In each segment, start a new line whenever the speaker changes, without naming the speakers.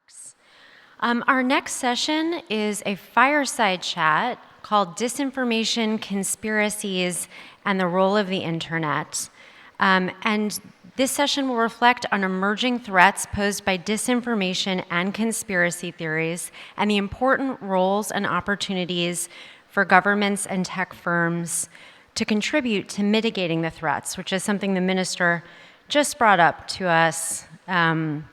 remarks. Our next session is a fireside chat called Disinformation, Conspiracies, and the Role of the Internet. And this session will reflect on emerging threats posed by disinformation and conspiracy theories and the important roles and opportunities for governments and tech firms to contribute to mitigating the threats, which is something the minister just brought up to us on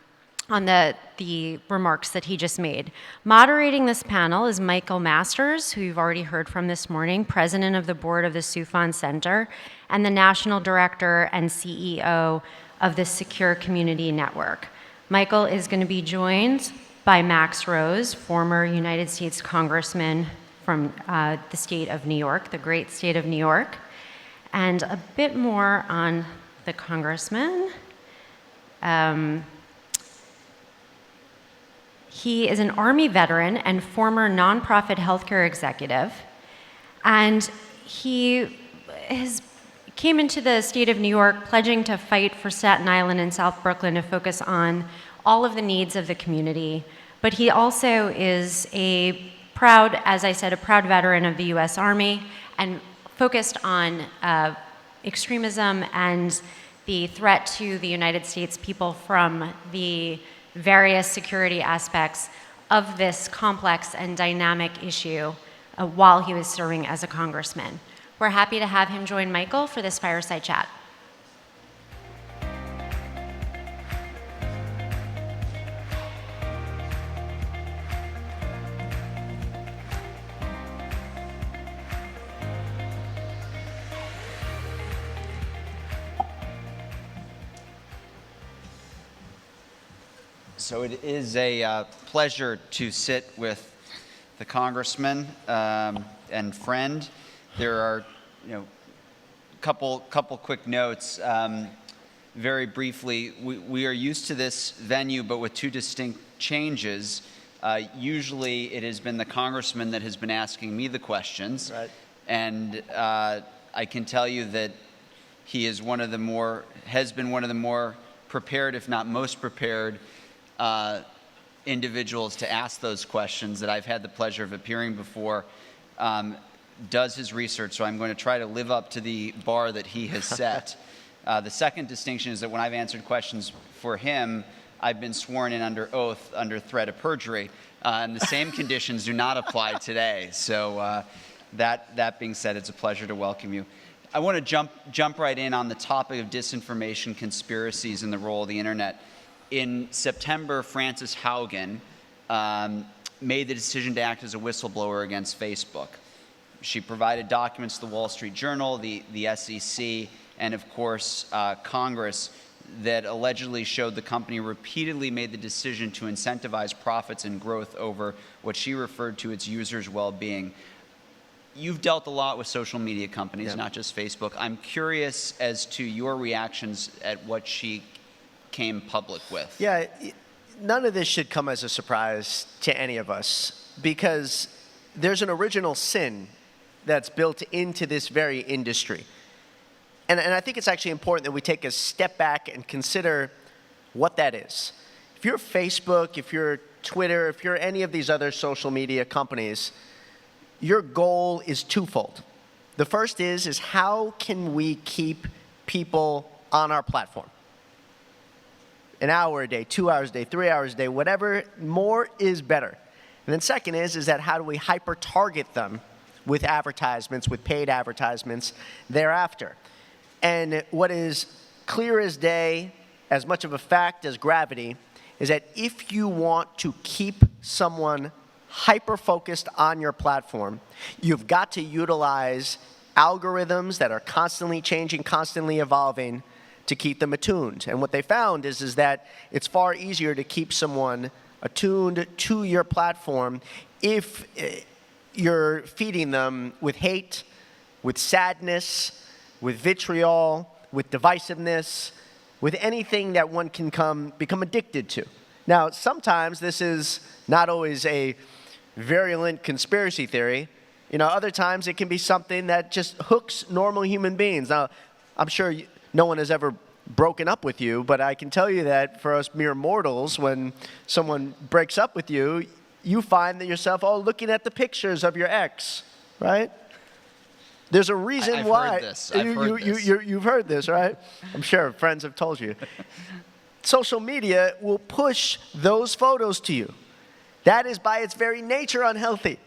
the remarks that he just made. Moderating this panel is Michael Masters, who you've already heard from this morning, president of the board of the Soufan Center, and the national director and CEO of the Secure Community Network. Michael is going to be joined by Max Rose, former United States Congressman from the state of New York, the great state of New York. And a bit more on the Congressman. He is an Army veteran and former nonprofit healthcare executive, and he came into the state of New York pledging to fight for Staten Island and South Brooklyn to focus on all of the needs of the community. But he also is a proud veteran of the U.S. Army and focused on extremism and the threat to the United States people from the various security aspects of this complex and dynamic issue while he was serving as a congressman. We're happy to have him join Michael for this fireside chat.
So it is a pleasure to sit with the congressman and friend. There are, couple quick notes. Very briefly, we are used to this venue, but with two distinct changes. Usually, it has been the congressman that has been asking me the questions, right. And I can tell you that he is has been one of the more prepared, if not most prepared, individuals to ask those questions that I've had the pleasure of appearing before, does his research, so I'm going to try to live up to the bar that he has set. The second distinction is that when I've answered questions for him, I've been sworn in under oath under threat of perjury, and the same conditions do not apply today. So that being said, it's a pleasure to welcome you. I want to jump right in on the topic of disinformation, conspiracies, and the role of the internet. In September, Frances Haugen made the decision to act as a whistleblower against Facebook. She provided documents to the Wall Street Journal, the SEC, and of course, Congress that allegedly showed the company repeatedly made the decision to incentivize profits and growth over what she referred to its users' well-being. You've dealt a lot with social media companies, not just Facebook. I'm curious as to your reactions at what she came public with.
Yeah, none of this should come as a surprise to any of us because there's an original sin that's built into this very industry. And I think it's actually important that we take a step back and consider what that is. If you're Facebook, if you're Twitter, if you're any of these other social media companies, your goal is twofold. The first is how can we keep people on our platform? An hour a day, 2 hours a day, 3 hours a day, whatever, more is better. And then second is that how do we hyper-target them with advertisements, with paid advertisements thereafter? And what is clear as day, as much of a fact as gravity, is that if you want to keep someone hyper-focused on your platform, you've got to utilize algorithms that are constantly changing, constantly evolving, to keep them attuned. And what they found is that it's far easier to keep someone attuned to your platform if you're feeding them with hate, with sadness, with vitriol, with divisiveness, with anything that one can become addicted to. Now, sometimes this is not always a virulent conspiracy theory. Other times it can be something that just hooks normal human beings. Now, I'm sure no one has ever broken up with you, but I can tell you that for us mere mortals, when someone breaks up with you, you find that yourself looking at the pictures of your ex, right? There's a reason
I've
why.
heard this. I've heard this.
You've heard this, right? I'm sure friends have told you. Social media will push those photos to you. That is by its very nature unhealthy.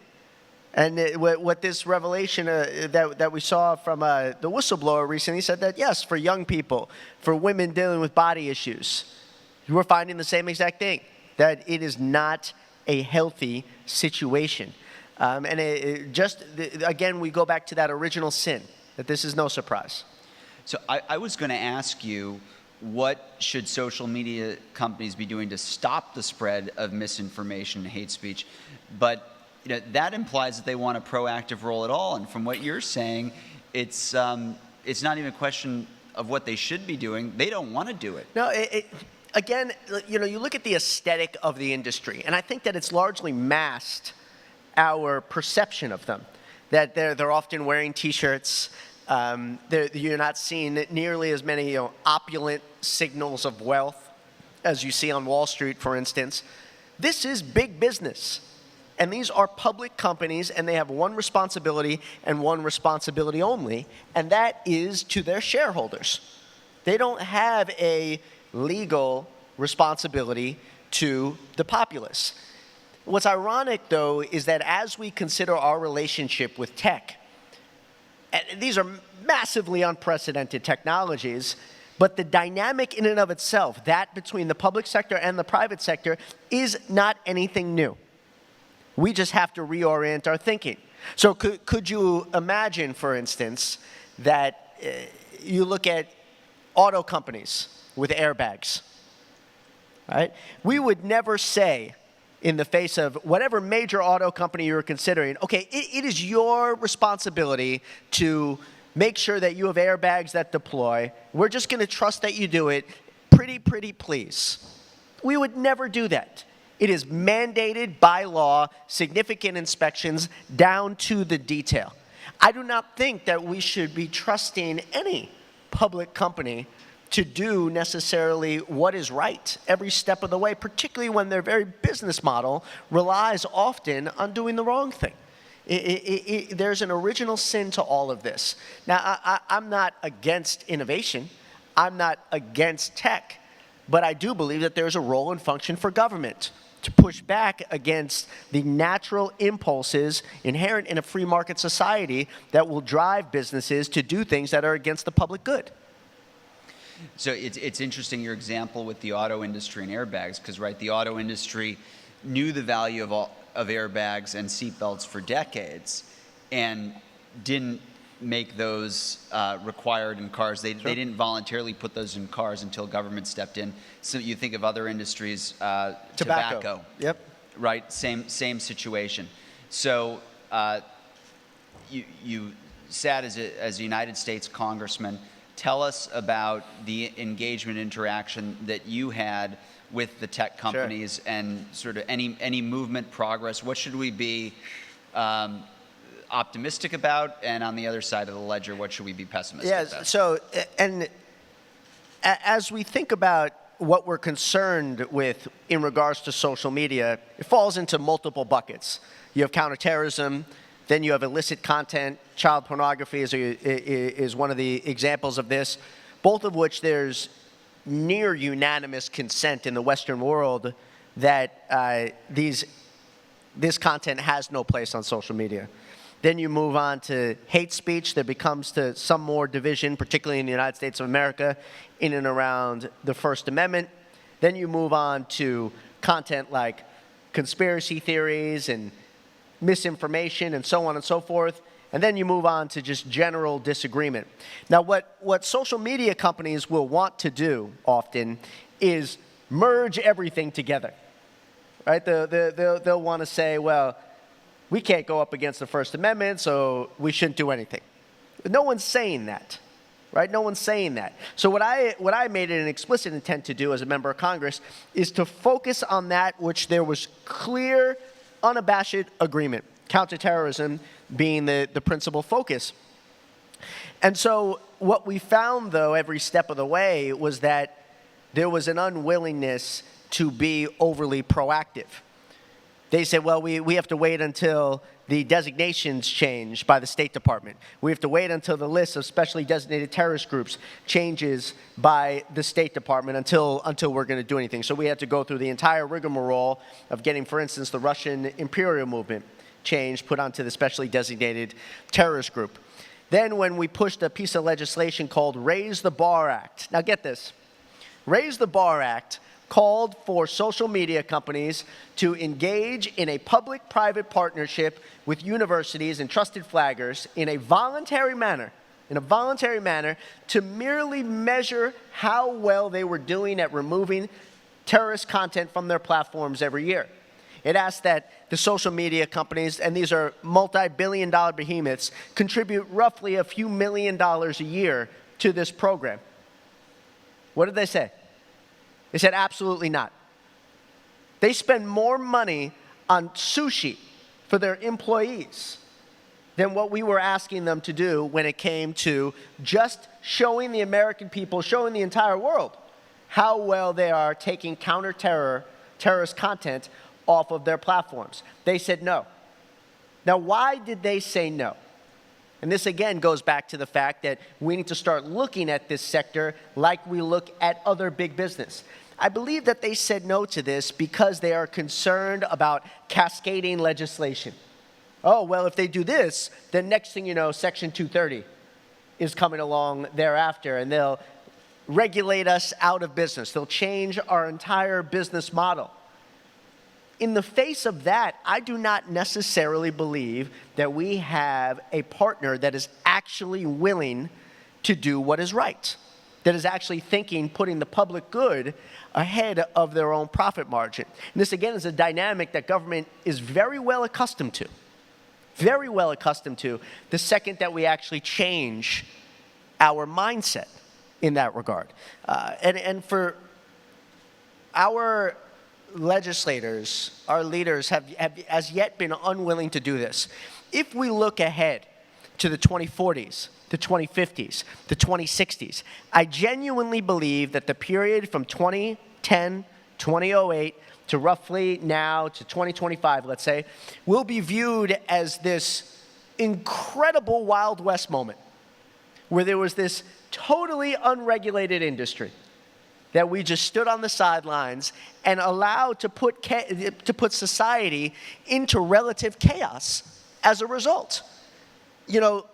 And what this revelation that we saw from the whistleblower recently said that, yes, for young people, for women dealing with body issues, you are finding the same exact thing, that it is not a healthy situation. Again, we go back to that original sin, that this is no surprise.
So I was going to ask you, what should social media companies be doing to stop the spread of misinformation and hate speech? But that implies that they want a proactive role at all. And from what you're saying, it's not even a question of what they should be doing. They don't want to do it.
No, again, you look at the aesthetic of the industry, and I think that it's largely masked our perception of them. That they're often wearing T-shirts. You're not seeing nearly as many opulent signals of wealth as you see on Wall Street, for instance. This is big business. And these are public companies, and they have one responsibility and one responsibility only, and that is to their shareholders. They don't have a legal responsibility to the populace. What's ironic, though, is that as we consider our relationship with tech, and these are massively unprecedented technologies, but the dynamic in and of itself, that between the public sector and the private sector, is not anything new. We just have to reorient our thinking. So could you imagine, for instance, that you look at auto companies with airbags, right? We would never say, in the face of whatever major auto company you're considering, okay, it is your responsibility to make sure that you have airbags that deploy. We're just going to trust that you do it. Pretty please. We would never do that. It is mandated by law, significant inspections down to the detail. I do not think that we should be trusting any public company to do necessarily what is right every step of the way, particularly when their very business model relies often on doing the wrong thing. There's an original sin to all of this. Now, I'm not against innovation. I'm not against tech. But I do believe that there's a role and function for government to push back against the natural impulses inherent in a free market society that will drive businesses to do things that are against the public good.
So it's interesting, your example with the auto industry and airbags, because the auto industry knew the value of airbags and seatbelts for decades and didn't make those required in cars. They didn't voluntarily put those in cars until government stepped in. So you think of other industries, tobacco.
Yep.
Right, same situation. So you sat as a United States Congressman. Tell us about the engagement interaction that you had with the tech companies and sort of any movement, progress. What should we be optimistic about, and on the other side of the ledger, what should we be pessimistic about?
Yeah, so, and as we think about what we're concerned with in regards to social media, it falls into multiple buckets. You have counterterrorism, then you have illicit content. Child pornography is one of the examples of this, both of which there's near unanimous consent in the Western world that this content has no place on social media. Then you move on to hate speech. There becomes to some more division, particularly in the United States of America, in and around the First Amendment. Then you move on to content like conspiracy theories and misinformation and so on and so forth. And then you move on to just general disagreement. Now, what social media companies will want to do often is merge everything together, right? They'll want to say, well, we can't go up against the First Amendment, so we shouldn't do anything. No one's saying that, right? No one's saying that. So what I made it an explicit intent to do as a member of Congress is to focus on that which there was clear, unabashed agreement, counterterrorism being the principal focus. And so what we found, though, every step of the way was that there was an unwillingness to be overly proactive. They said, well, we have to wait until the designations change by the State Department. We have to wait until the list of specially designated terrorist groups changes by the State Department until we're going to do anything. So we had to go through the entire rigmarole of getting, for instance, the Russian imperial movement changed, put onto the specially designated terrorist group. Then when we pushed a piece of legislation called Raise the Bar Act. Now get this. Raise the Bar Act called for social media companies to engage in a public-private partnership with universities and trusted flaggers in a voluntary manner, to merely measure how well they were doing at removing terrorist content from their platforms every year. It asked that the social media companies, and these are multi-billion-dollar behemoths, contribute roughly a few $1 million a year to this program. What did they say? They said absolutely not. They spend more money on sushi for their employees than what we were asking them to do when it came to just showing the American people, showing the entire world how well they are taking terrorist content off of their platforms. They said no. Now, why did they say no? And this, again, goes back to the fact that we need to start looking at this sector like we look at other big business. I believe that they said no to this because they are concerned about cascading legislation. Oh, well, if they do this, then next thing you know, Section 230 is coming along thereafter, and they'll regulate us out of business. They'll change our entire business model. In the face of that, I do not necessarily believe that we have a partner that is actually willing to do what is right, that is actually putting the public good ahead of their own profit margin. And this, again, is a dynamic that government is very well accustomed to the second that we actually change our mindset in that regard. And for our legislators, our leaders have as yet been unwilling to do this. If we look ahead to the 2040s, the 2050s, the 2060s, I genuinely believe that the period from 2010, 2008 to roughly now to 2025, let's say, will be viewed as this incredible Wild West moment where there was this totally unregulated industry that we just stood on the sidelines and allowed to put society into relative chaos as a result. You know,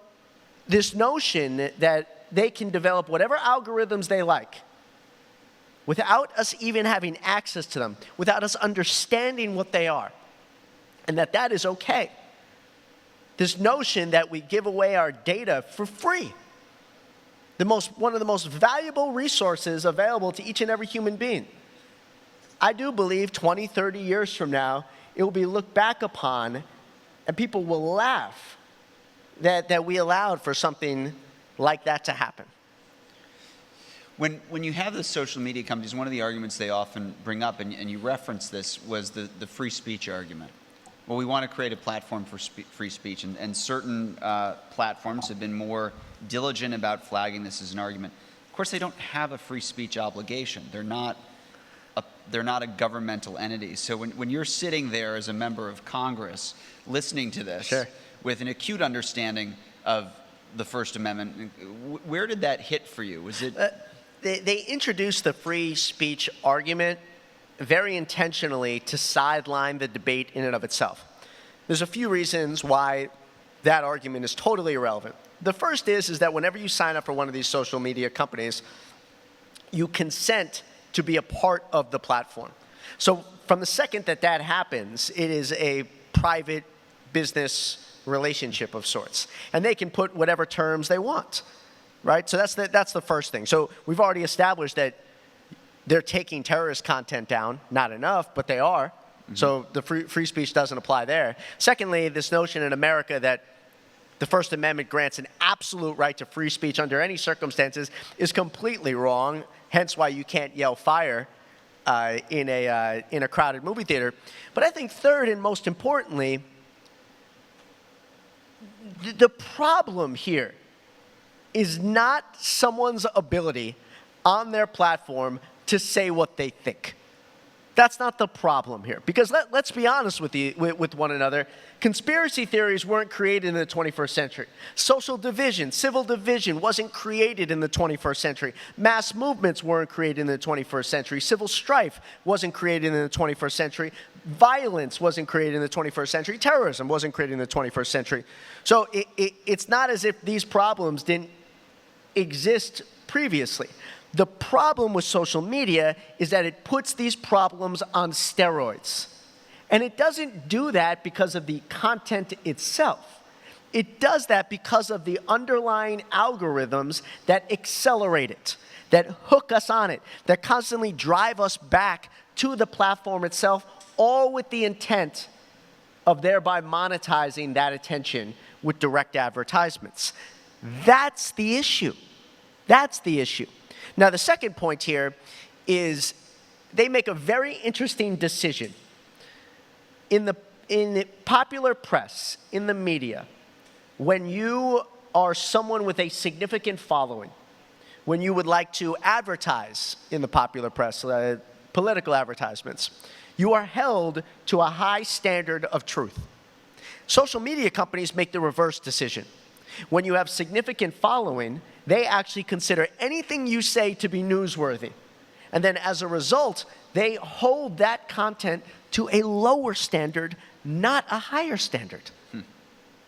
this notion that they can develop whatever algorithms they like without us even having access to them, without us understanding what they are, and that is okay. This notion that we give away our data for free, one of the most valuable resources available to each and every human being. I do believe 20, 30 years from now, it will be looked back upon and people will laugh that we allowed for something like that to happen.
When you have the social media companies, one of the arguments they often bring up, and you referenced this, was the free speech argument. Well, we want to create a platform for free speech, and certain platforms have been more diligent about flagging this as an argument. Of course, they don't have a free speech obligation. They're not a governmental entity. So when you're sitting there as a member of Congress listening to this,
sure,
with an acute understanding of the First Amendment, where did that hit for you? Was it?
They introduced the free speech argument very intentionally to sideline the debate in and of itself. There's a few reasons why that argument is totally irrelevant. The first is that whenever you sign up for one of these social media companies, you consent to be a part of the platform. So from the second that happens, it is a private business relationship of sorts. And they can put whatever terms they want, right? So that's the first thing. So we've already established that they're taking terrorist content down. Not enough, but they are. Mm-hmm. So the free speech doesn't apply there. Secondly, this notion in America that the First Amendment grants an absolute right to free speech under any circumstances is completely wrong, hence why you can't yell fire in a crowded movie theater. But I think third and most importantly, the problem here is not someone's ability on their platform to say what they think. That's not the problem here. Because let's be honest with one another. Conspiracy theories weren't created in the 21st century. Social division, civil division wasn't created in the 21st century. Mass movements weren't created in the 21st century. Civil strife wasn't created in the 21st century. Violence wasn't created in the 21st century. Terrorism wasn't created in the 21st century. So it's not as if these problems didn't exist previously. The problem with social media is that it puts these problems on steroids. And it doesn't do that because of the content itself. It does that because of the underlying algorithms that accelerate it, that hook us on it, that constantly drive us back to the platform itself, all with the intent of thereby monetizing that attention with direct advertisements. That's the issue. That's the issue. Now, the second point here is they make a very interesting decision. In the popular press, in the media, when you are someone with a significant following, when you would like to advertise in the popular press, political advertisements, you are held to a high standard of truth. Social media companies make the reverse decision. When you have significant following, they actually consider anything you say to be newsworthy. And then as a result, they hold that content to a lower standard, not a higher standard,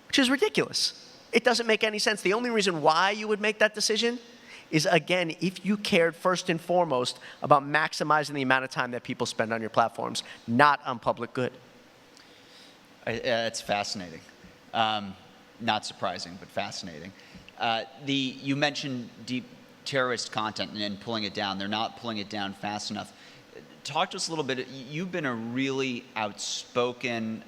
which is ridiculous. It doesn't make any sense. The only reason why you would make that decision is, again, if you cared first and foremost about maximizing the amount of time that people spend on your platforms, not on public good.
It's fascinating. Not surprising, but fascinating. You mentioned deep terrorist content and pulling it down. They're not pulling it down fast enough. Talk to us a little bit. You've been a really outspoken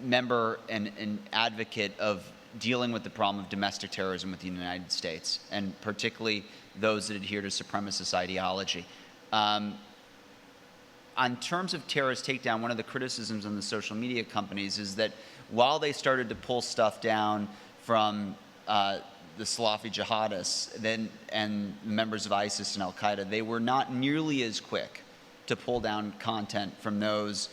member and advocate of dealing with the problem of domestic terrorism within the United States, and particularly those that adhere to supremacist ideology. On terms of terrorist takedown, one of the criticisms on the social media companies is that while they started to pull stuff down from the Salafi jihadists and members of ISIS and Al-Qaeda, they were not nearly as quick to pull down content from those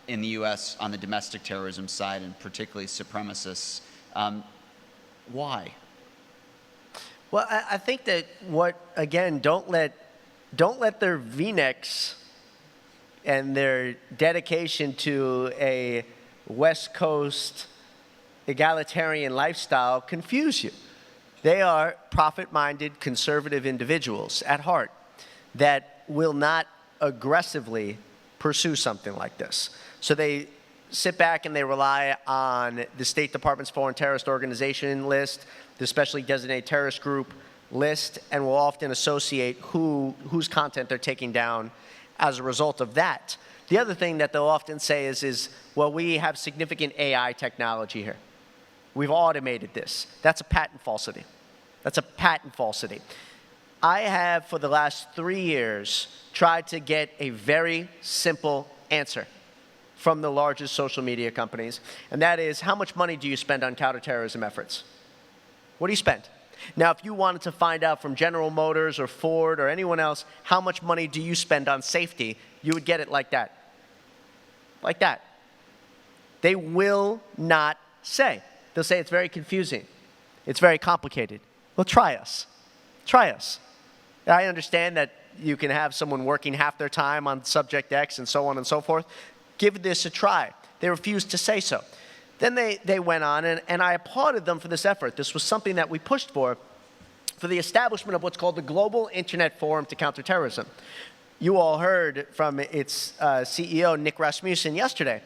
in the U.S. on the domestic terrorism side, and particularly supremacists. Why?
Well, I think that don't let their V-necks and their dedication to a West Coast egalitarian lifestyle confuse you. They are profit-minded, conservative individuals at heart that will not aggressively pursue something like this. So they sit back and they rely on the State Department's Foreign Terrorist Organization list, the Specially Designated Terrorist Group list, and will often associate whose content they're taking down as a result of that. The other thing that they'll often say is, well, we have significant AI technology here. We've automated this. That's a patent falsity. That's a patent falsity. I have, for the last 3 years, tried to get a very simple answer from the largest social media companies, and that is, how much money do you spend on counterterrorism efforts? What do you spend? Now, if you wanted to find out from General Motors or Ford or anyone else, how much money do you spend on safety, you would get it like that. Like that. They will not say. They'll say it's very confusing. It's very complicated. Well, try us. Try us. I understand that you can have someone working half their time on subject X and so on and so forth. Give this a try. They refused to say so. Then they went on, and I applauded them for this effort. This was something that we pushed for the establishment of what's called the Global Internet Forum to Counter Terrorism. You all heard from its CEO, Nick Rasmussen, yesterday.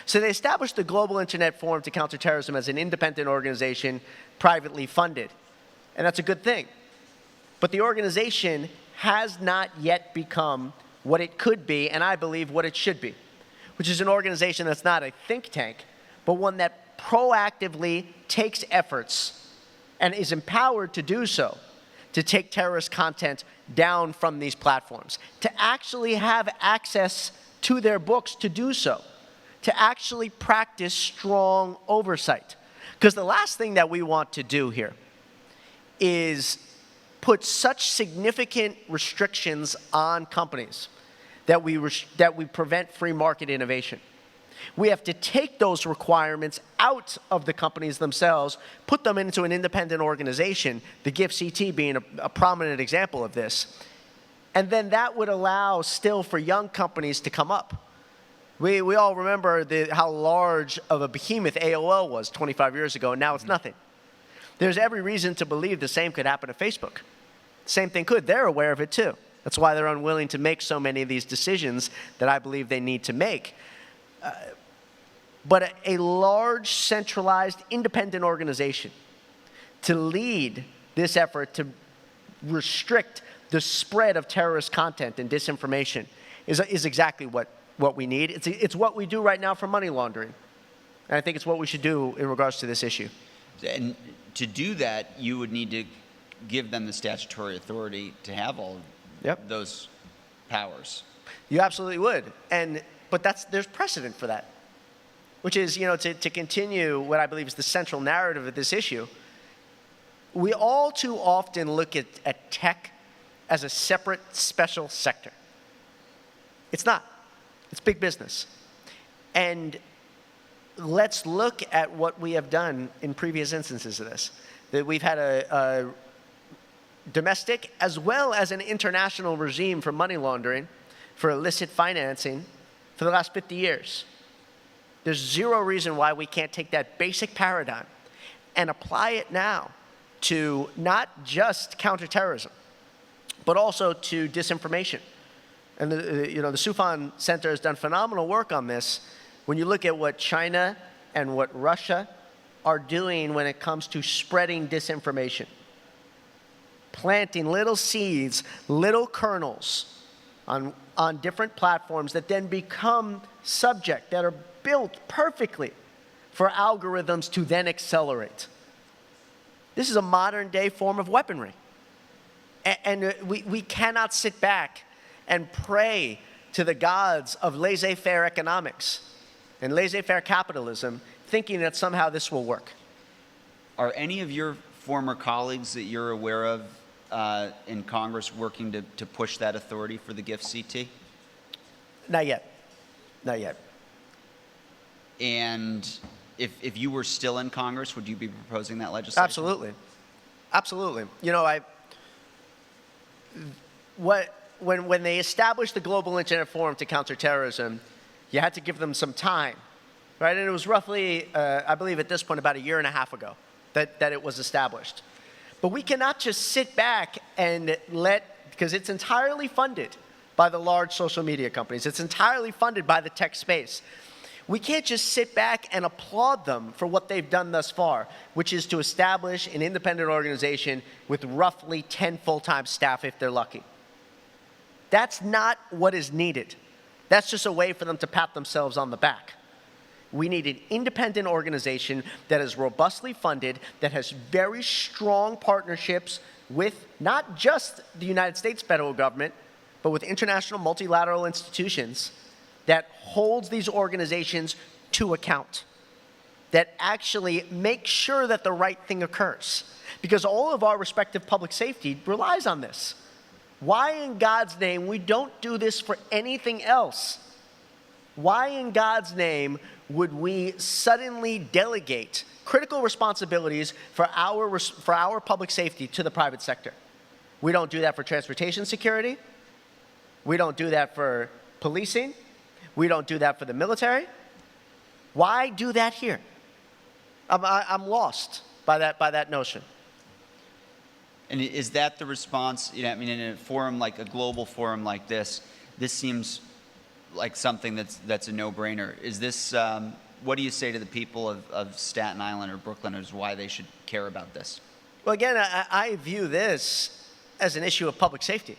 So they established the Global Internet Forum to Counter Terrorism as an independent organization, privately funded. And that's a good thing. But the organization has not yet become what it could be, and I believe what it should be, which is an organization that's not a think tank, but one that proactively takes efforts and is empowered to do so, to take terrorist content down from these platforms, to actually have access to their books to do so, to actually practice strong oversight. Because the last thing that we want to do here is put such significant restrictions on companies that we prevent free market innovation. We have to take those requirements out of the companies themselves, put them into an independent organization, the GIFCT being a prominent example of this. And then that would allow still for young companies to come up. We all remember how large of a behemoth AOL was 25 years ago, and now it's nothing. There's every reason to believe the same could happen to Facebook. Same thing could. They're aware of it too. That's why they're unwilling to make so many of these decisions that I believe they need to make. But a large, centralized, independent organization to lead this effort to restrict the spread of terrorist content and disinformation is exactly what we need. It's what we do right now for money laundering. And I think it's what we should do in regards to this issue.
And to do that, you would need to give them the statutory authority to have all of those powers.
You absolutely would. But there's precedent for that, which is, to continue what I believe is the central narrative of this issue. We all too often look at tech as a separate, special sector. It's not. It's big business. And let's look at what we have done in previous instances of this. That we've had a domestic as well as an international regime for money laundering, for illicit financing, for the last 50 years. There's zero reason why we can't take that basic paradigm and apply it now to not just counterterrorism, but also to disinformation. And the Soufan Center has done phenomenal work on this. When you look at what China and what Russia are doing when it comes to spreading disinformation, planting little seeds, little kernels on different platforms that then become subject, that are built perfectly for algorithms to then accelerate. This is a modern day form of weaponry. And we cannot sit back and pray to the gods of laissez-faire economics and laissez-faire capitalism, thinking that somehow this will work.
Are any of your former colleagues that you're aware of in Congress working to push that authority for the GIFCT?
Not yet. Not yet.
And if you were still in Congress, would you be proposing that legislation?
Absolutely. Absolutely. When they established the Global Internet Forum to counter terrorism, you had to give them some time, right? And it was roughly, I believe at this point, about a year and a half ago that it was established. But we cannot just sit back and because it's entirely funded by the large social media companies. It's entirely funded by the tech space. We can't just sit back and applaud them for what they've done thus far, which is to establish an independent organization with roughly 10 full-time staff if they're lucky. That's not what is needed. That's just a way for them to pat themselves on the back. We need an independent organization that is robustly funded, that has very strong partnerships with not just the United States federal government, but with international multilateral institutions, that holds these organizations to account, that actually makes sure that the right thing occurs. Because all of our respective public safety relies on this. Why in God's name we don't do this for anything else? Why in God's name would we suddenly delegate critical responsibilities for our public safety to the private sector? We don't do that for transportation security. We don't do that for policing. We don't do that for the military. Why do that here? I'm lost by that notion.
And is that the response? In a forum like a global forum like this seems like something that's a no-brainer. Is this? What do you say to the people of Staten Island or Brooklyn as why they should care about this?
Well, again, I view this as an issue of public safety.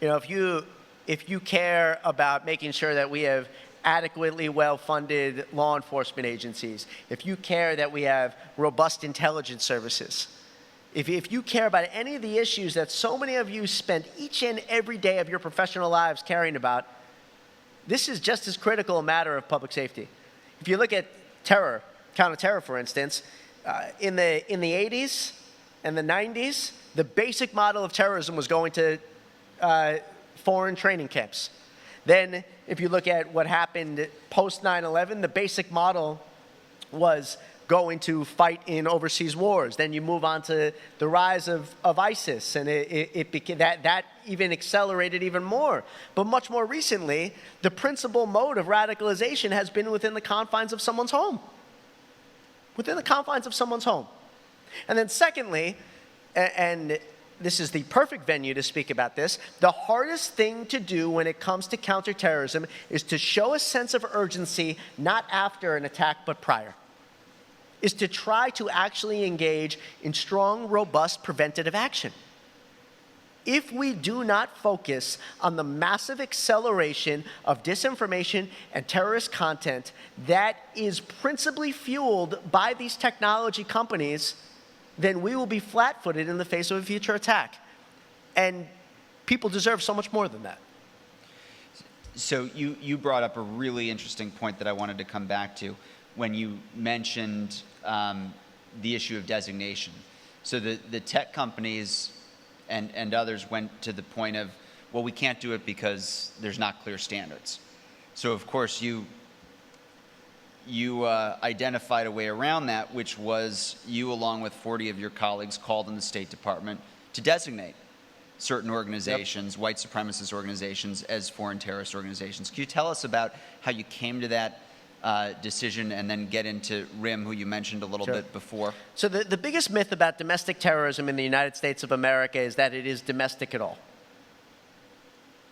If you care about making sure that we have adequately well-funded law enforcement agencies, if you care that we have robust intelligence services, if you care about any of the issues that so many of you spend each and every day of your professional lives caring about, this is just as critical a matter of public safety. If you look at terror, counter-terror, for instance, in the 80s and the 90s, the basic model of terrorism was going to foreign training camps. Then, if you look at what happened post 9/11, the basic model was going to fight in overseas wars. Then you move on to the rise of ISIS, and it became, that even accelerated even more. But much more recently, the principal mode of radicalization has been within the confines of someone's home. Within the confines of someone's home. And then secondly, and this is the perfect venue to speak about this, the hardest thing to do when it comes to counterterrorism is to show a sense of urgency, not after an attack, but prior. Is to try to actually engage in strong, robust preventative action. If we do not focus on the massive acceleration of disinformation and terrorist content that is principally fueled by these technology companies, then we will be flat-footed in the face of a future attack. And people deserve so much more than that.
So you brought up a really interesting point that I wanted to come back to when you mentioned the issue of designation. So the tech companies and others went to the point of, well, we can't do it because there's not clear standards. So of course you identified a way around that, which was you, along with 40 of your colleagues, called in the State Department to designate certain organizations, white supremacist organizations, as foreign terrorist organizations. Can you tell us about how you came to that decision, and then get into RIM, who you mentioned a little bit before?
So the biggest myth about domestic terrorism in the United States of America is that it is domestic at all.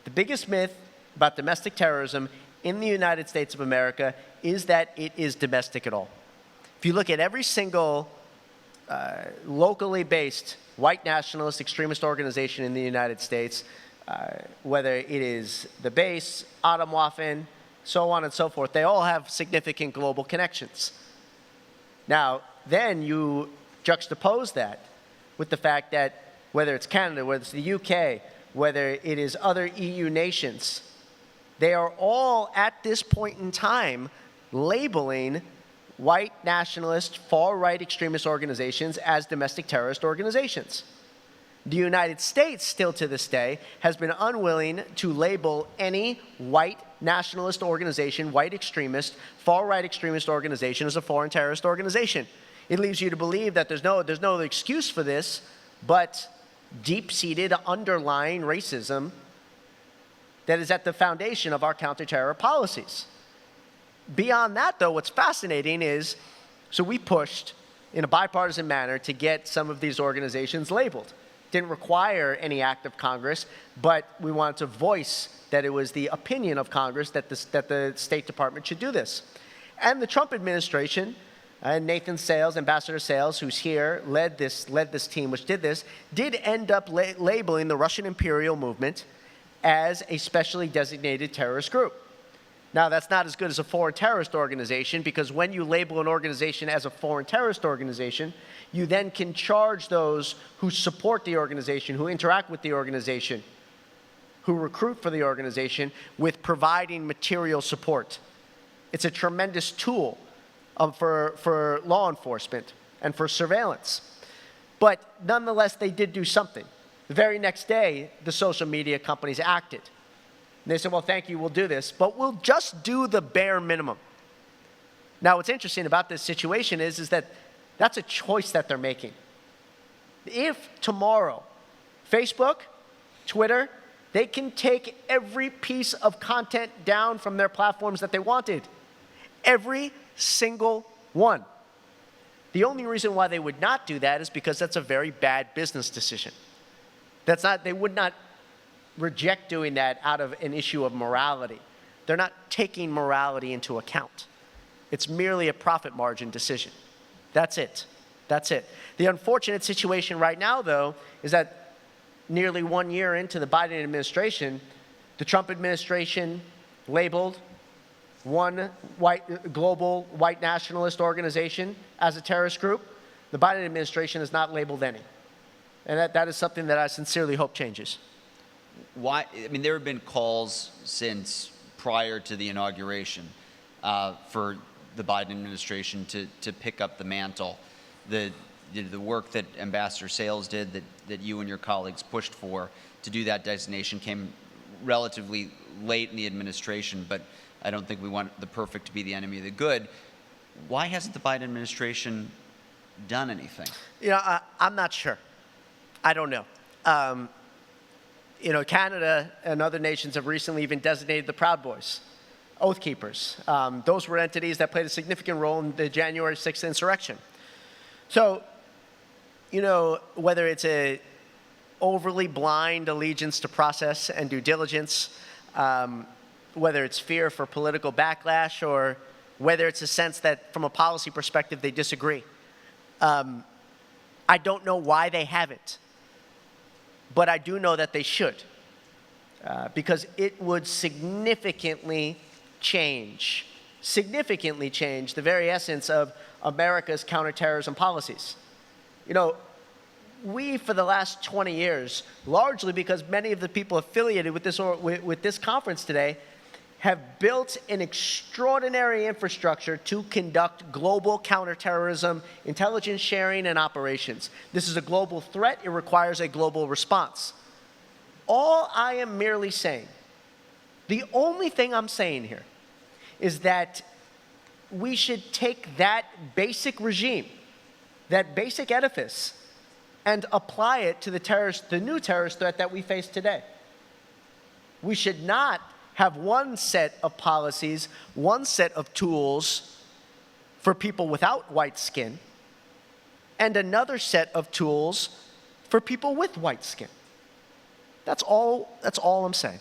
The biggest myth about domestic terrorism in the United States of America is that it is domestic at all. If you look at every single locally based white nationalist extremist organization in the United States, whether it is the base, Atomwaffen, so on and so forth, they all have significant global connections. Now, then you juxtapose that with the fact that whether it's Canada, whether it's the UK, whether it is other EU nations, they are all at this point in time labeling white nationalist, far-right extremist organizations as domestic terrorist organizations. The United States, still to this day, has been unwilling to label any white nationalist organization, white extremist, far-right extremist organization as a foreign terrorist organization. It leaves you to believe that there's no excuse for this, but deep-seated underlying racism that is at the foundation of our counterterror policies. Beyond that, though, what's fascinating is, so we pushed in a bipartisan manner to get some of these organizations labeled. Didn't require any act of Congress, but we wanted to voice that it was the opinion of Congress that the State Department should do this. And the Trump administration, Nathan Sales, Ambassador Sales, who's here, led this team which did this, did end up labeling the Russian imperial movement as a specially designated terrorist group. Now, that's not as good as a foreign terrorist organization, because when you label an organization as a foreign terrorist organization, you then can charge those who support the organization, who interact with the organization, who recruit for the organization, with providing material support. It's a tremendous tool for law enforcement and for surveillance. But nonetheless, they did do something. The very next day, the social media companies acted. And they said, well, thank you, we'll do this, but we'll just do the bare minimum. Now, what's interesting about this situation is that that's a choice that they're making. If tomorrow, Facebook, Twitter, they can take every piece of content down from their platforms that they wanted. Every single one. The only reason why they would not do that is because that's a very bad business decision. They would not reject doing that out of an issue of morality. They're not taking morality into account. It's merely a profit margin decision. That's it. That's it. The unfortunate situation right now, though, is that nearly 1 year into the Biden administration, the Trump administration labeled one global white nationalist organization as a terrorist group. The Biden administration has not labeled any. And that is something that I sincerely hope changes.
Why? I mean, there have been calls since prior to the inauguration for the Biden administration to pick up the mantle. The the work that Ambassador Sales did, that you and your colleagues pushed for to do that designation came relatively late in the administration, but I don't think we want the perfect to be the enemy of the good. Why hasn't the Biden administration done anything?
I'm not sure. I don't know. Canada and other nations have recently even designated the Proud Boys, Oath Keepers. Those were entities that played a significant role in the January 6th insurrection. So, whether it's a overly blind allegiance to process and due diligence, whether it's fear for political backlash, or whether it's a sense that from a policy perspective they disagree. I don't know why they haven't, but I do know that they should, because it would significantly change the very essence of America's counterterrorism policies. We, for the last 20 years, largely because many of the people affiliated with this conference today have built an extraordinary infrastructure to conduct global counterterrorism, intelligence sharing, and operations. This is a global threat. It requires a global response. All I am merely saying, the only thing I'm saying here, is that we should take that basic regime, that basic edifice, and apply it to the new terrorist threat that we face today. We should not have one set of policies, one set of tools for people without white skin, and another set of tools for people with white skin. That's all I'm saying.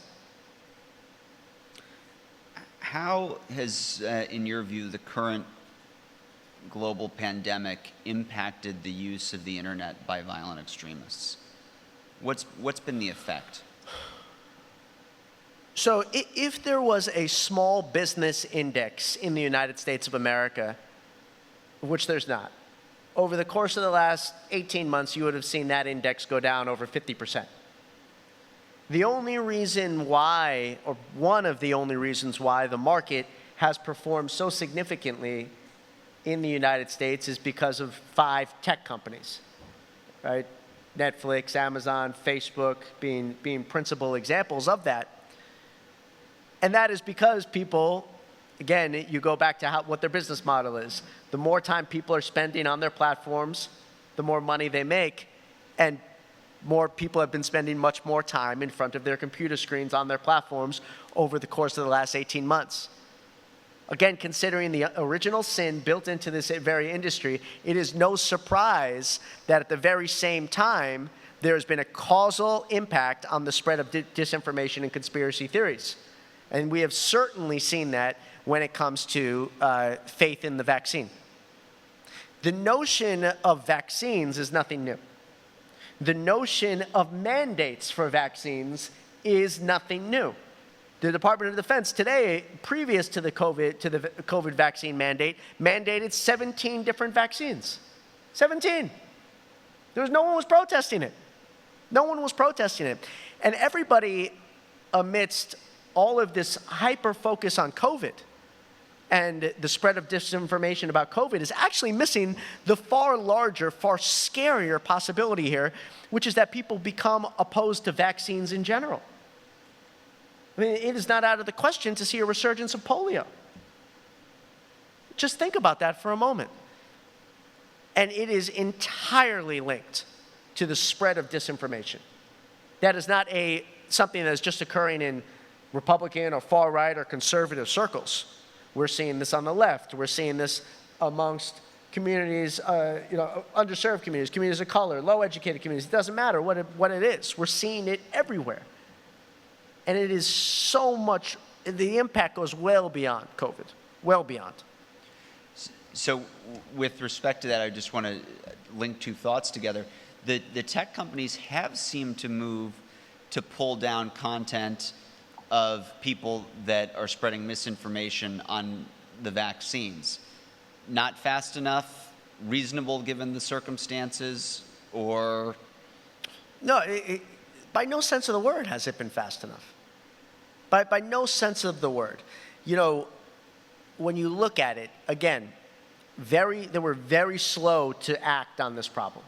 How has, in your view, the current global pandemic impacted the use of the internet by violent extremists? What's been the effect?
So if there was a small business index in the United States of America, which there's not, over the course of the last 18 months, you would have seen that index go down over 50%. The only reason why, or one of the only reasons why the market has performed so significantly in the United States is because of 5 tech companies, right? Netflix, Amazon, Facebook being principal examples of that. And that is because people, again, you go back to what their business model is. The more time people are spending on their platforms, the more money they make, and more people have been spending much more time in front of their computer screens on their platforms over the course of the last 18 months. Again, considering the original sin built into this very industry, it is no surprise that at the very same time, there has been a causal impact on the spread of disinformation and conspiracy theories. And we have certainly seen that when it comes to faith in the vaccine. The notion of vaccines is nothing new. The notion of mandates for vaccines is nothing new. The Department of Defense today, previous to the COVID vaccine mandate, mandated 17 different vaccines. 17. No one was protesting it. No one was protesting it. And everybody, amidst all of this hyper-focus on COVID and the spread of disinformation about COVID, is actually missing the far larger, far scarier possibility here, which is that people become opposed to vaccines in general. I mean, it is not out of the question to see a resurgence of polio. Just think about that for a moment. And it is entirely linked to the spread of disinformation. That is not something that is just occurring in Republican or far right or conservative circles. We're seeing this on the left. We're seeing this amongst communities, underserved communities, communities of color, low-educated communities. It doesn't matter what it is. We're seeing it everywhere. And it is so much, the impact goes well beyond COVID, well beyond.
So with respect to that, I just want to link 2 thoughts together. The tech companies have seemed to move to pull down content of people that are spreading misinformation on the vaccines. Not fast enough, reasonable given the circumstances, or?
No, by no sense of the word has it been fast enough. By no sense of the word. When you look at it, again, they were very slow to act on this problem.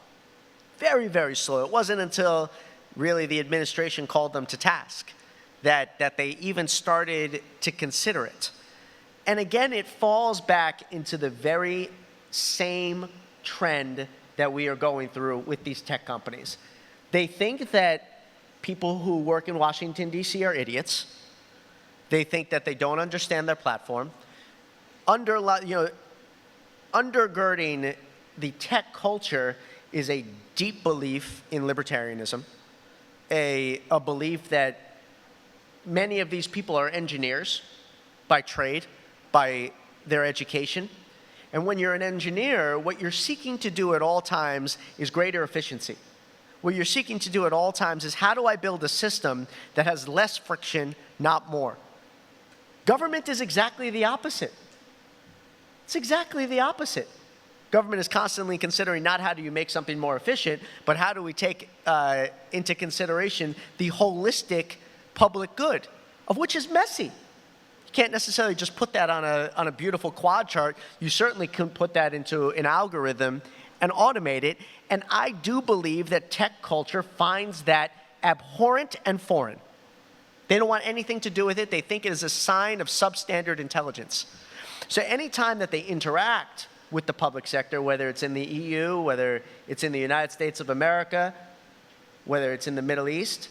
Very, very slow. It wasn't until really the administration called them to task that they even started to consider it. And again, it falls back into the very same trend that we are going through with these tech companies. They think that people who work in Washington, D.C. are idiots. They think that they don't understand their platform. Undergirding the tech culture is a deep belief in libertarianism, a belief that many of these people are engineers by trade, by their education. And when you're an engineer, what you're seeking to do at all times is greater efficiency. What you're seeking to do at all times is, how do I build a system that has less friction, not more? Government is exactly the opposite. It's exactly the opposite. Government is constantly considering not how do you make something more efficient, but how do we take into consideration the holistic public good, of which is messy. You can't necessarily just put that on a beautiful quad chart. You certainly can put that into an algorithm and automate it. And I do believe that tech culture finds that abhorrent and foreign. They don't want anything to do with it. They think it is a sign of substandard intelligence. So anytime that they interact with the public sector, whether it's in the EU, whether it's in the United States of America, whether it's in the Middle East,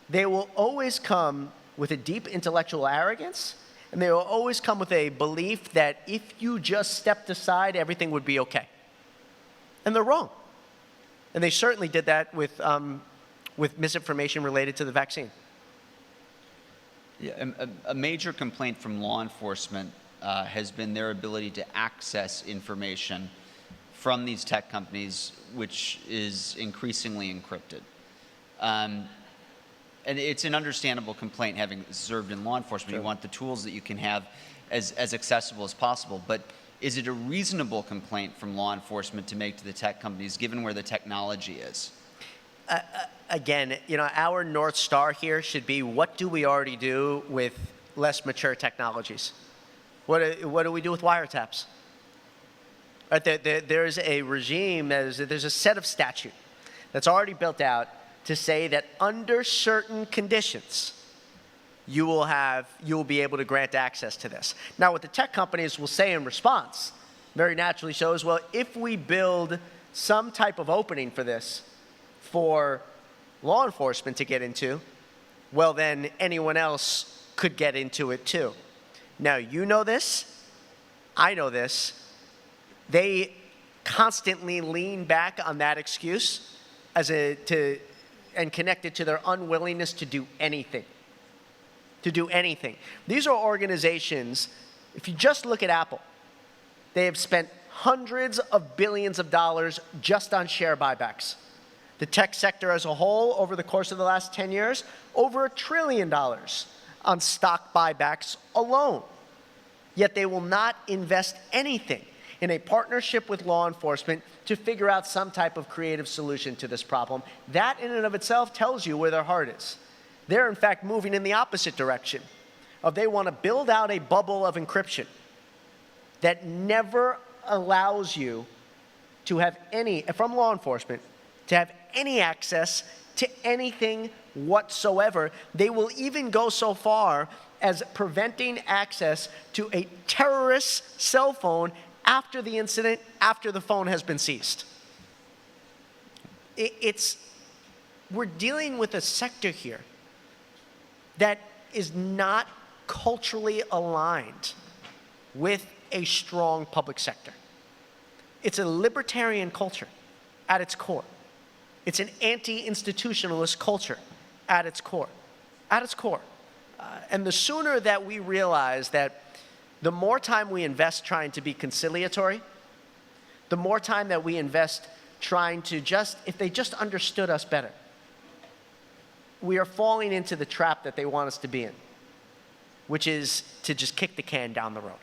they will always come with a deep intellectual arrogance, and they will always come with a belief that if you just stepped aside, everything would be okay. And they're wrong. And they certainly did that with misinformation related to the vaccine.
Yeah, a major complaint from law enforcement has been their ability to access information from these tech companies, which is increasingly encrypted. And it's an understandable complaint, having served in law enforcement. Sure. You want the tools that you can have as accessible as possible. But is it a reasonable complaint from law enforcement to make to the tech companies, given where the technology is?
Again, our North Star here should be, what do we already do with less mature technologies? What do we do with wiretaps? Right, there's a regime, there's a set of statute that's already built out to say that under certain conditions, you will be able to grant access to this. Now, what the tech companies will say in response, very naturally so, is, well, if we build some type of opening for this, for law enforcement to get into, well, then anyone else could get into it too. Now, you know this, I know this. They constantly lean back on that excuse and connect it to their unwillingness to do anything. To do anything. These are organizations, if you just look at Apple, they have spent hundreds of billions of dollars just on share buybacks. The tech sector as a whole, over the course of the last 10 years, over $1 trillion on stock buybacks alone. Yet they will not invest anything in a partnership with law enforcement to figure out some type of creative solution to this problem. That in and of itself tells you where their heart is. They're in fact moving in the opposite direction. They want to build out a bubble of encryption that never allows you to have from law enforcement, to have any access to anything whatsoever. They will even go so far as preventing access to a terrorist's cell phone after the incident, after the phone has been seized. We're dealing with a sector here that is not culturally aligned with a strong public sector. It's a libertarian culture at its core. It's an anti-institutionalist culture at its core. At its core. And the sooner that we realize that the more time we invest trying to be conciliatory, the more time that we invest trying to if they just understood us better, we are falling into the trap that they want us to be in, which is to just kick the can down the road.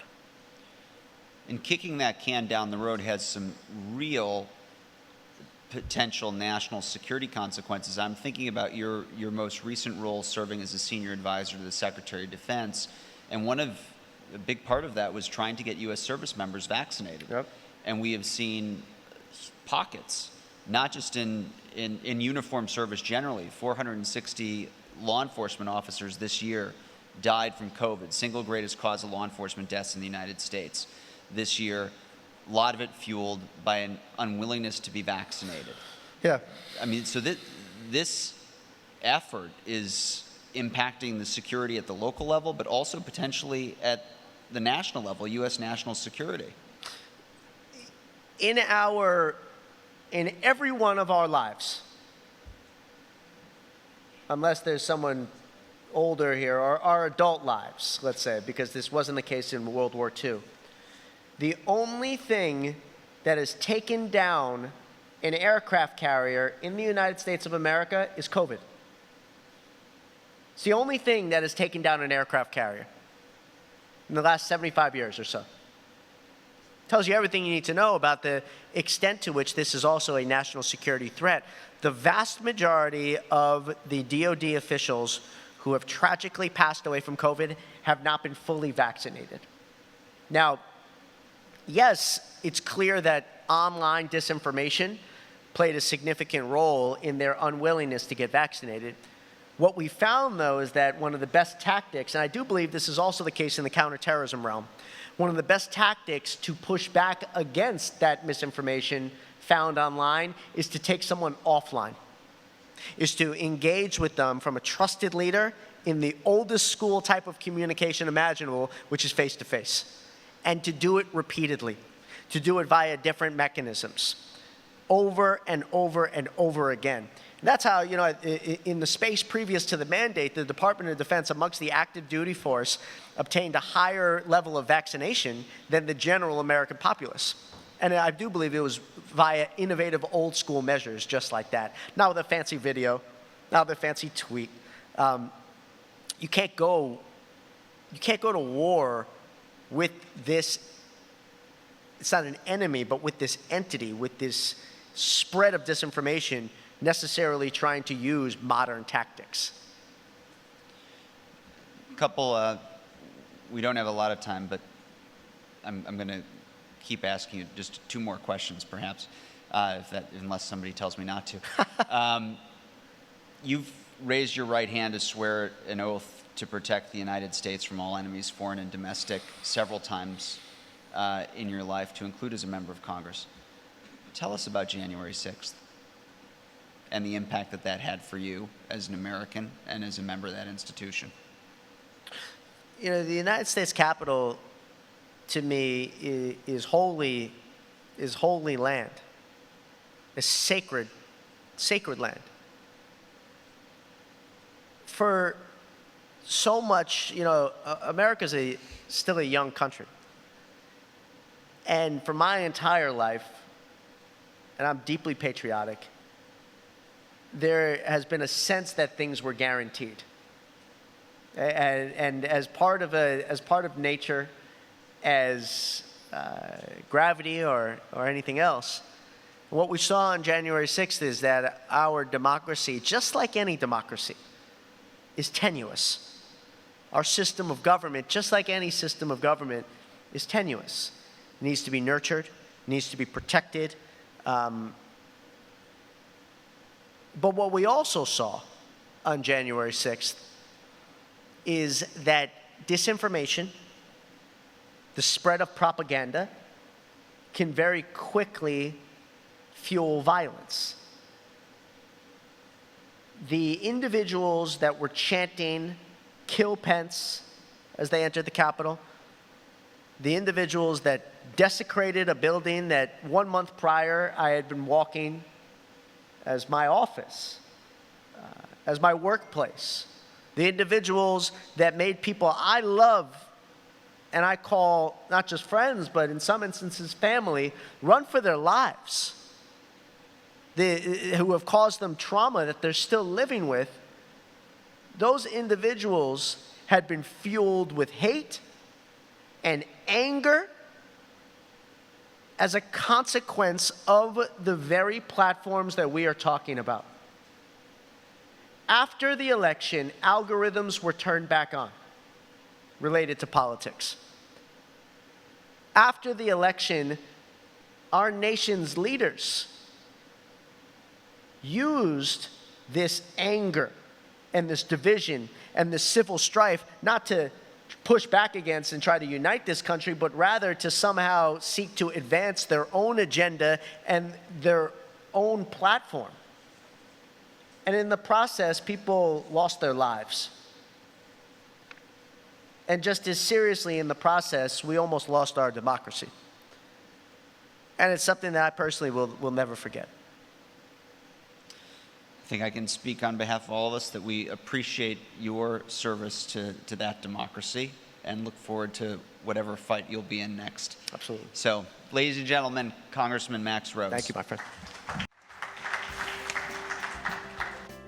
And kicking that can down the road has some real potential national security consequences. I'm thinking about your most recent role serving as a senior advisor to the Secretary of Defense, and a big part of that was trying to get U.S. service members vaccinated.
Yep.
And we have seen pockets, not just in uniform service generally. 460 law enforcement officers this year died from COVID, single greatest cause of law enforcement deaths in the United States this year. A lot of it fueled by an unwillingness to be vaccinated.
Yeah.
I mean, so this effort is impacting the security at the local level, but also potentially at the national level, U.S. national security.
In every one of our lives, unless there's someone older here, or our adult lives, let's say, because this wasn't the case in World War II, the only thing that has taken down an aircraft carrier in the United States of America is COVID. It's the only thing that has taken down an aircraft carrier in the last 75 years or so. Tells you everything you need to know about the extent to which this is also a national security threat. The vast majority of the DoD officials who have tragically passed away from COVID have not been fully vaccinated. Now, yes, it's clear that online disinformation played a significant role in their unwillingness to get vaccinated. What we found, though, is that one of the best tactics, and I do believe this is also the case in the counterterrorism realm, one of the best tactics to push back against that misinformation found online is to take someone offline, is to engage with them from a trusted leader in the oldest school type of communication imaginable, which is face-to-face, and to do it repeatedly, to do it via different mechanisms, over and over and over again. That's how, in the space previous to the mandate, the Department of Defense, amongst the active duty force, obtained a higher level of vaccination than the general American populace. And I do believe it was via innovative old school measures just like that. Not with a fancy video, not with a fancy tweet. You can't go to war with this, it's not an enemy, but with this entity, with this spread of disinformation, necessarily trying to use modern tactics.
We don't have a lot of time, but I'm going to keep asking you just two more questions, perhaps, unless somebody tells me not to. You've raised your right hand to swear an oath to protect the United States from all enemies, foreign and domestic, several times in your life, to include as a member of Congress. Tell us about January 6th and the impact that had for you as an American and as a member of that institution.
The United States Capitol, to me, is holy land. It's sacred land. For so much, America's still a young country. And for my entire life, and I'm deeply patriotic, there has been a sense that things were guaranteed. And as part of nature, as gravity or anything else, what we saw on January 6th is that our democracy, just like any democracy, is tenuous. Our system of government, just like any system of government, is tenuous. It needs to be nurtured, needs to be protected. But what we also saw on January 6th is that disinformation, the spread of propaganda, can very quickly fuel violence. The individuals that were chanting "Kill Pence" as they entered the Capitol, the individuals that desecrated a building that 1 month prior I had been walking as my office, as my workplace, the individuals that made people I love and I call not just friends, but in some instances family, run for their lives, who have caused them trauma that they're still living with, those individuals had been fueled with hate and anger as a consequence of the very platforms that we are talking about. After the election, algorithms were turned back on related to politics. After the election, our nation's leaders used this anger and this division and this civil strife not to push back against and try to unite this country, but rather to somehow seek to advance their own agenda and their own platform. And in the process, people lost their lives. And just as seriously in the process, we almost lost our democracy. And it's something that I personally will never forget.
I think I can speak on behalf of all of us that we appreciate your service to that democracy and look forward to whatever fight you'll be in next.
Absolutely.
So, ladies and gentlemen, Congressman Max Rose.
Thank you, my friend.